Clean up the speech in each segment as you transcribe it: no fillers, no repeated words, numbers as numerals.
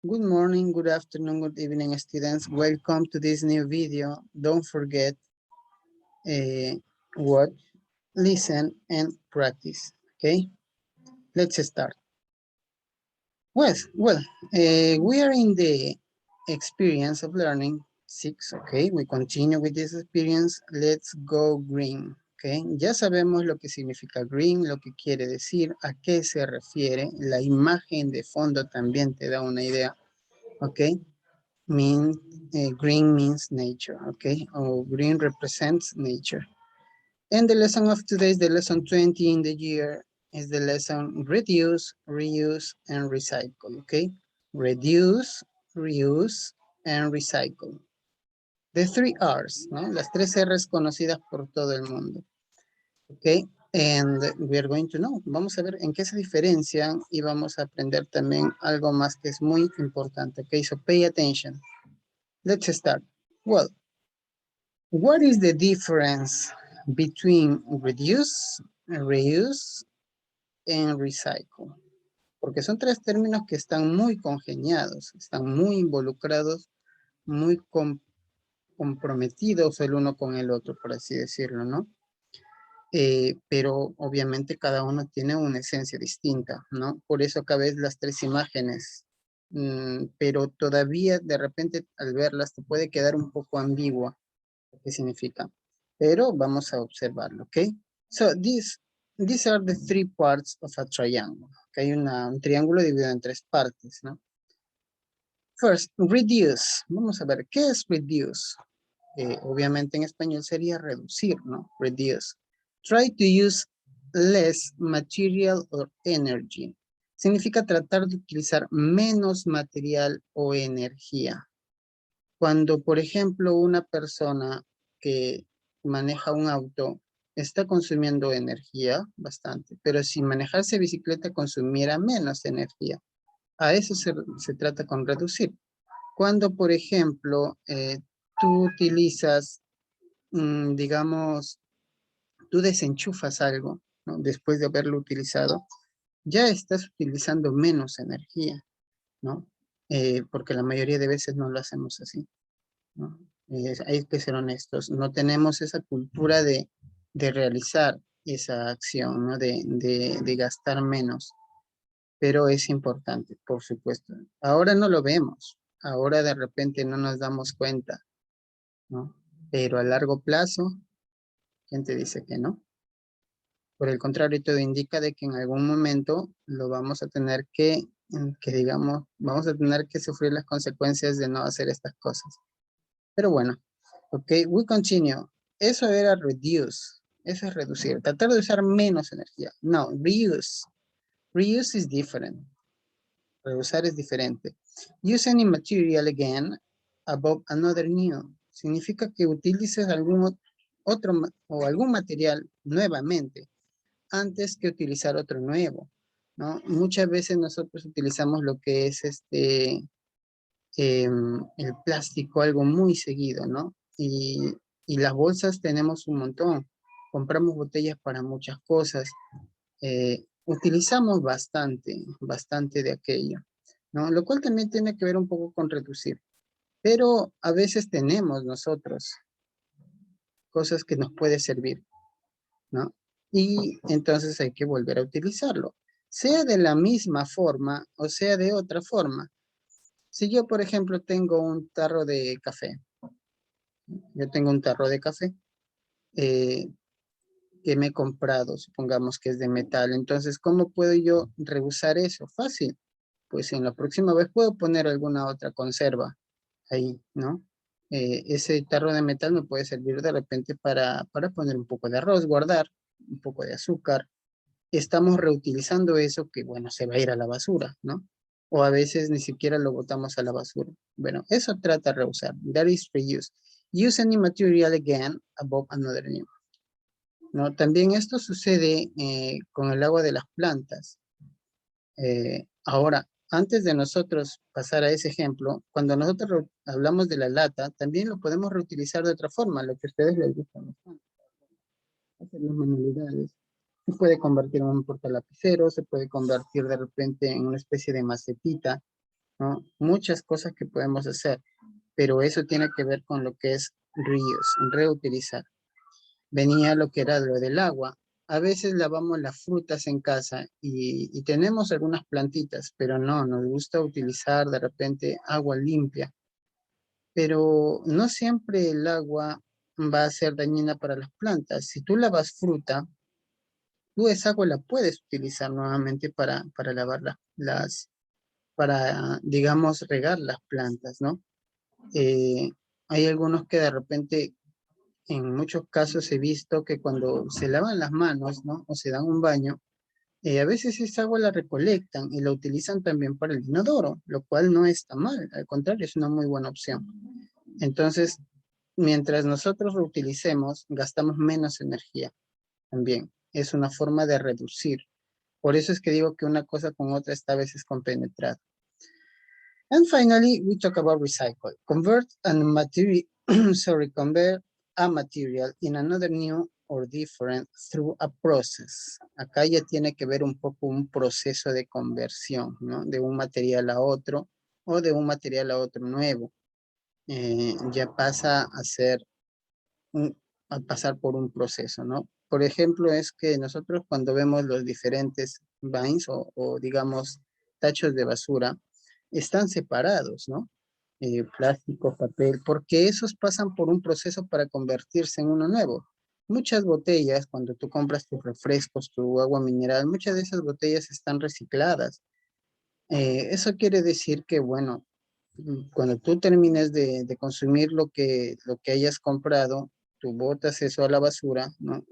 Good morning, good afternoon, good evening, students. Welcome to this new video. Don't forget, watch, listen, and practice. Okay, let's start. We are in the experience of learning 6. Okay, we continue with this experience. Let's go green. Okay, ya sabemos lo que significa green, lo que quiere decir, a qué se refiere. La imagen de fondo también te da una idea. Okay. Green means nature, okay? Or green represents nature. And the lesson of today is the lesson 20 in the year is the lesson reduce, reuse, and recycle, okay? Reduce, reuse, and recycle. The 3 R's, ¿no? Las 3 R's conocidas por todo el mundo, okay? And we are going to know, vamos a ver en qué se diferencian y vamos a aprender también algo más que es muy importante, okay? So pay attention. Let's start. Well, what is the difference between reduce, reuse, and recycle? Porque son 3 términos que están muy congeniados, están muy involucrados, muy comprometidos el uno con el otro, por así decirlo, ¿no? Pero obviamente cada uno tiene una esencia distinta, ¿no? Por eso acá ves las 3 imágenes, pero todavía de repente al verlas te puede quedar un poco ambigua qué significa, pero vamos a observarlo, ¿ok? So, these are the 3 parts of a triangle. Okay, hay un triángulo dividido en 3 partes, ¿no? First, reduce. Vamos a ver, ¿qué es reduce? Obviamente en español sería reducir, ¿no? Reduce. Try to use less material or energy. Significa tratar de utilizar menos material o energía. Cuando, por ejemplo, una persona que maneja un auto está consumiendo energía bastante, pero si manejarse bicicleta consumiera menos energía. A eso se trata con reducir. Cuando, por ejemplo, tú utilizas, digamos, tú desenchufas algo, ¿no? Después de haberlo utilizado, ya estás utilizando menos energía, ¿no? Porque la mayoría de veces no lo hacemos así, ¿no? Hay que ser honestos, no tenemos esa cultura de realizar esa acción, ¿no? De gastar menos, pero es importante, por supuesto. Ahora no lo vemos, ahora de repente no nos damos cuenta, ¿no? Pero a largo plazo, ¿quién te dice que no? Por el contrario, todo indica de que en algún momento lo vamos a tener que digamos, vamos a tener que sufrir las consecuencias de no hacer estas cosas. Pero bueno, ok, we continue. Eso era reduce. Eso es reducir. Tratar de usar menos energía. No, reuse. Reuse is different. Reusar es diferente. Use any material again above another new. Significa que utilices algún otro o algún material nuevamente antes que utilizar otro nuevo, ¿no? Muchas veces nosotros utilizamos lo que es el plástico, algo muy seguido, ¿no? Y las bolsas tenemos un montón. Compramos botellas para muchas cosas. Utilizamos bastante de aquello, ¿no? Lo cual también tiene que ver un poco con reducir. Pero a veces tenemos nosotros cosas que nos puede servir, ¿no? Y entonces hay que volver a utilizarlo, sea de la misma forma o sea de otra forma. Si yo, por ejemplo, tengo un tarro de café, yo tengo un tarro de café eh, que me he comprado, supongamos que es de metal, entonces, ¿cómo puedo yo reusar eso? Fácil, pues en la próxima vez puedo poner alguna otra conserva ahí, ¿no? Ese tarro de metal me puede servir de repente para poner un poco de arroz, guardar un poco de azúcar. Estamos reutilizando eso que, bueno, se va a ir a la basura, ¿no? O a veces ni siquiera lo botamos a la basura. Bueno, eso trata de reusar. That is reuse. Use any material again above another new. ¿No? También esto sucede con el agua de las plantas. Ahora, antes de nosotros pasar a ese ejemplo, cuando nosotros hablamos de la lata, también lo podemos reutilizar de otra forma, lo que a ustedes les gusta bastante. Hacer las manualidades. Se puede convertir en un portalapicero, se puede convertir de repente en una especie de macetita, ¿no? Muchas cosas que podemos hacer, pero eso tiene que ver con lo que es reuse, reutilizar. Venía lo que era lo del agua. A veces lavamos las frutas en casa y tenemos algunas plantitas, pero no, nos gusta utilizar de repente agua limpia. Pero no siempre el agua va a ser dañina para las plantas. Si tú lavas fruta, tú esa agua la puedes utilizar nuevamente para lavar para, digamos, regar las plantas, ¿no? Eh, Hay algunos que de repente, en muchos casos he visto que cuando se lavan las manos, ¿no? O se dan un baño, a veces esa agua la recolectan y la utilizan también para el inodoro, lo cual no está mal, al contrario, es una muy buena opción. Entonces, mientras nosotros lo utilicemos, gastamos menos energía también. Es una forma de reducir. Por eso es que digo que una cosa con otra está a veces compenetrada. And finally, we talk about recycle. Convert convert a material in another new or different through a process. Acá ya tiene que ver un poco un proceso de conversión, ¿no? De un material a otro o de un material a otro nuevo. Ya pasa a ser a pasar por un proceso, ¿no? Por ejemplo, es que nosotros cuando vemos los diferentes bins o digamos tachos de basura, están separados, ¿no? Plástico, papel, porque esos pasan por un proceso para convertirse en uno nuevo. Muchas botellas, cuando tú compras tus refrescos, tu agua mineral, muchas de esas botellas están recicladas. Eso quiere decir que, bueno, cuando tú termines de consumir lo que hayas comprado, tú botas eso a la basura, ¿no?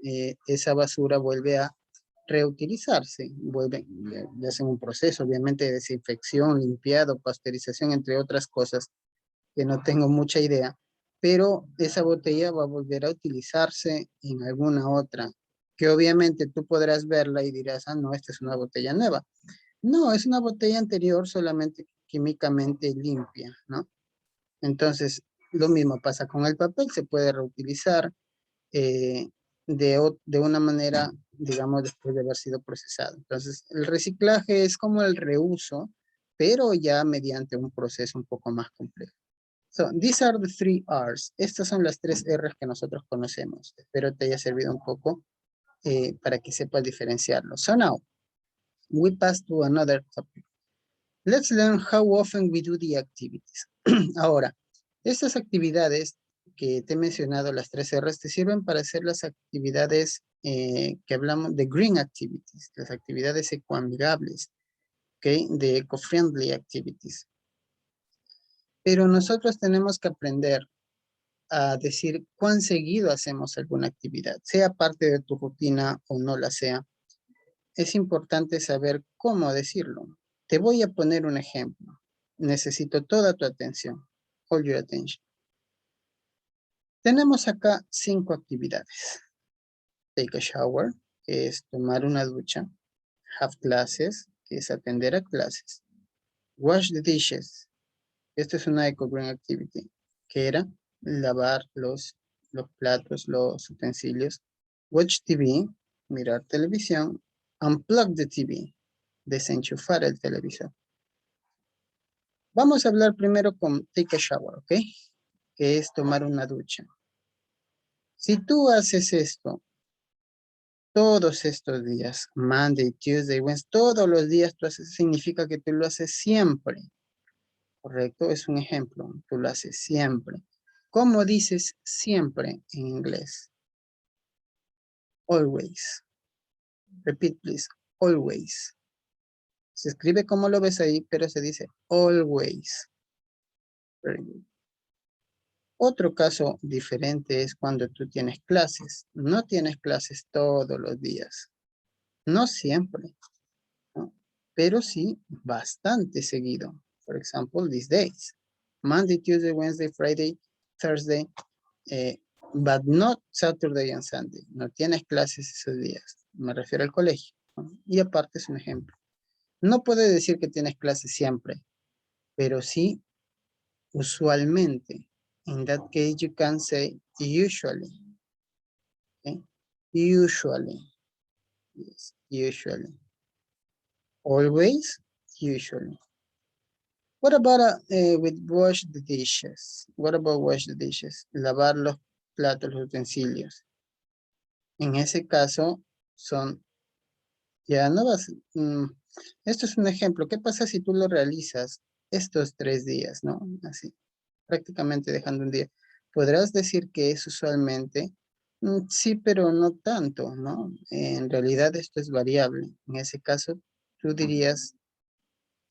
Esa basura vuelve a reutilizarse, le hacen un proceso, obviamente, de desinfección, limpiado, pasteurización, entre otras cosas que no tengo mucha idea, pero esa botella va a volver a utilizarse en alguna otra, que obviamente tú podrás verla y dirás, ah, no, esta es una botella nueva. No, es una botella anterior solamente químicamente limpia, ¿no? Entonces, lo mismo pasa con el papel, se puede reutilizar eh, de una manera, digamos, después de haber sido procesado. Entonces, el reciclaje es como el reuso, pero ya mediante un proceso un poco más complejo. So, these are the 3 R's. Estas son las 3 R's que nosotros conocemos. Espero te haya servido un poco para que sepas diferenciarlo. So now, we pass to another topic. Let's learn how often we do the activities. Ahora, estas actividades que te he mencionado, las 3 R's, te sirven para hacer las actividades que hablamos de green activities, las actividades ecoamigables, ¿okay? De eco-friendly activities. Pero nosotros tenemos que aprender a decir cuán seguido hacemos alguna actividad, sea parte de tu rutina o no la sea. Es importante saber cómo decirlo. Te voy a poner un ejemplo. Necesito toda tu atención. Hold your attention. Tenemos acá 5 actividades. Take a shower, que es tomar una ducha. Have classes, que es atender a clases. Wash the dishes. Esta es una eco-green activity, que era lavar los platos, los utensilios. Watch TV, mirar televisión. Unplug the TV, desenchufar el televisor. Vamos a hablar primero con take a shower, ¿ok? Que es tomar una ducha. Si tú haces esto todos estos días, Monday, Tuesday, Wednesday, todos los días tú haces, significa que tú lo haces siempre, ¿correcto? Es un ejemplo, tú lo haces siempre. ¿Cómo dices siempre en inglés? Always. Repeat, please. Always. Se escribe como lo ves ahí, pero se dice always. Very good. Otro caso diferente es cuando tú tienes clases. No tienes clases todos los días. No siempre, ¿no? Pero sí bastante seguido. For example, these days. Monday, Tuesday, Wednesday, Friday, Thursday, but not Saturday and Sunday. No tienes clases esos días. Me refiero al colegio, ¿no? Y aparte es un ejemplo. No puedes decir que tienes clases siempre, pero sí usualmente. In that case, you can say usually. Okay? Usually. Yes, usually. Always, usually. What about with wash the dishes? What about wash the dishes? Lavar los platos, los utensilios. En ese caso son, ya no vas, esto es un ejemplo. ¿Qué pasa si tú lo realizas estos 3 días, no? Así, prácticamente dejando un día. Podrás decir que es usualmente, sí, pero no tanto, ¿no? En realidad esto es variable. En ese caso, tú dirías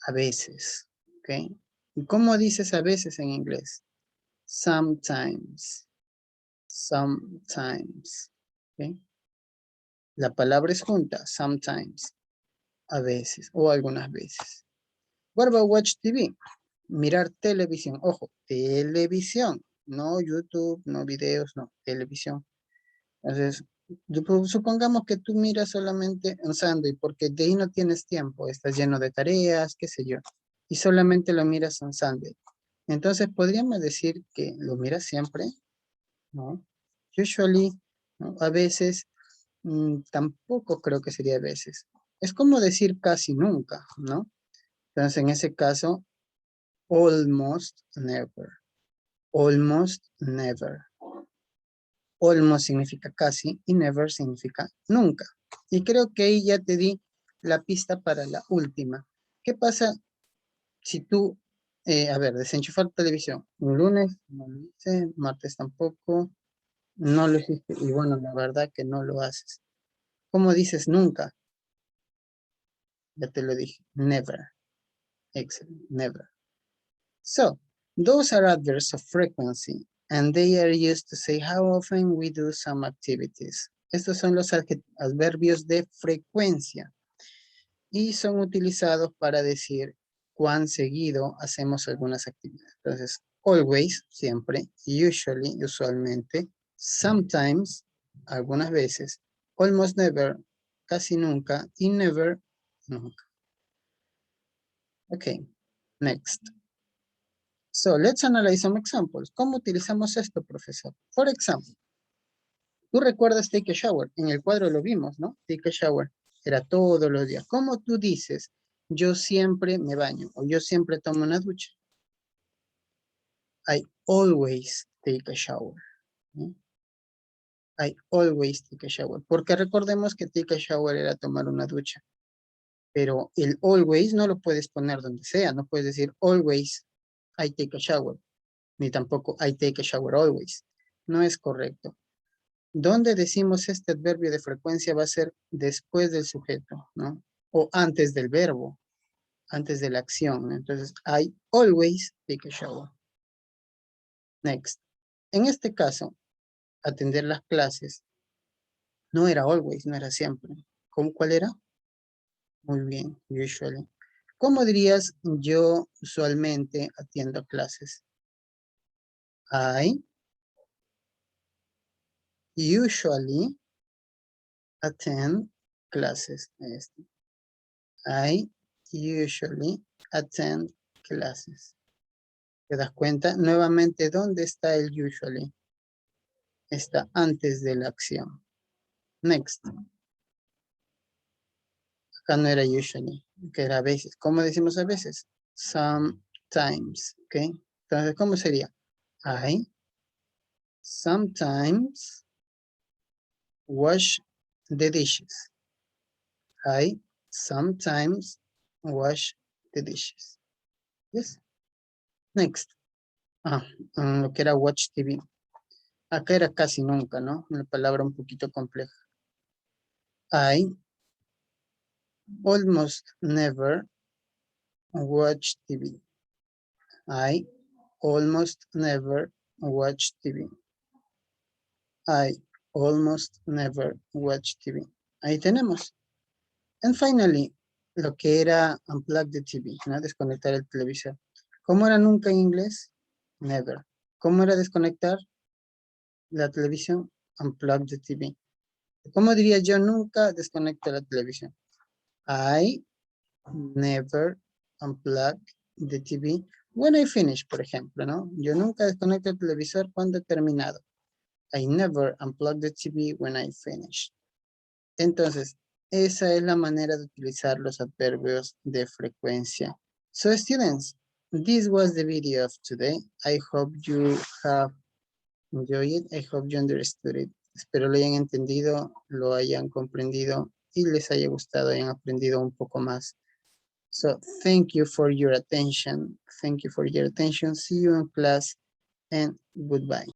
a veces, ¿ok? ¿Y cómo dices a veces en inglés? Sometimes, sometimes, ¿ok? La palabra es junta, sometimes, a veces o algunas veces. What about watch TV? Mirar televisión. Ojo, televisión, no YouTube, no videos, no, televisión. Entonces, supongamos que tú miras solamente un Sunday porque de ahí no tienes tiempo, estás lleno de tareas, qué sé yo, y solamente lo miras un Sunday. Entonces, podríamos decir que lo miras siempre, ¿no? Usually, ¿no? A veces, tampoco creo que sería a veces. Es como decir casi nunca, ¿no? Entonces, en ese caso, almost never. Almost never. Almost significa casi y never significa nunca. Y creo que ahí ya te di la pista para la última. ¿Qué pasa si tú, a ver, desenchufar televisión? Un lunes no lo hice, martes tampoco, no lo hiciste. Y bueno, la verdad que no lo haces. ¿Cómo dices nunca? Ya te lo dije, never. Excellent, never. So, those are adverbs of frequency, and they are used to say how often we do some activities. Estos son los adverbios de frecuencia y son utilizados para decir cuán seguido hacemos algunas actividades. Entonces, always, siempre, usually, usualmente, sometimes, algunas veces, almost never, casi nunca, y never, nunca. Okay, next. So, let's analyze some examples. ¿Cómo utilizamos esto, profesor? For example, tú recuerdas take a shower. En el cuadro lo vimos, ¿no? Take a shower. Era todos los días. ¿Cómo tú dices? Yo siempre me baño o yo siempre tomo una ducha. I always take a shower. ¿Sí? I always take a shower. Porque recordemos que take a shower era tomar una ducha. Pero el always no lo puedes poner donde sea. No puedes decir always I take a shower. Ni tampoco I take a shower always. No es correcto. Donde decimos este adverbio de frecuencia va a ser después del sujeto, ¿no? O antes del verbo, antes de la acción. Entonces, I always take a shower. Next. En este caso, atender las clases no era always, no era siempre. ¿Cuál era? Muy bien, usually. ¿Cómo dirías yo usualmente atiendo clases? I usually attend classes. I usually attend classes. ¿Te das cuenta? Nuevamente, ¿dónde está el usually? Está antes de la acción. Next. Acá no era usually, que era a veces. ¿Cómo decimos a veces? Sometimes, ¿ok? Entonces, ¿cómo sería? I sometimes wash the dishes. I sometimes wash the dishes. Yes. Next. Lo que era watch TV. Acá era casi nunca, ¿no? Una palabra un poquito compleja. I almost never watch TV. I almost never watch TV. I almost never watch TV. Ahí tenemos. And finally, lo que era unplug the TV, ¿no? Desconectar el televisor. ¿Cómo era nunca en inglés? Never. ¿Cómo era desconectar la televisión? Unplug the TV. ¿Cómo diría yo nunca desconecto la televisión? I never unplug the TV when I finish, por ejemplo, ¿no? Yo nunca desconecto el televisor cuando he terminado. I never unplug the TV when I finish. Entonces, esa es la manera de utilizar los adverbios de frecuencia. So, students, this was the video of today. I hope you have enjoyed it. I hope you understood it. Espero lo hayan entendido, lo hayan comprendido y les haya gustado, hayan aprendido un poco más. So thank you for your attention. Thank you for your attention. See you in class and goodbye.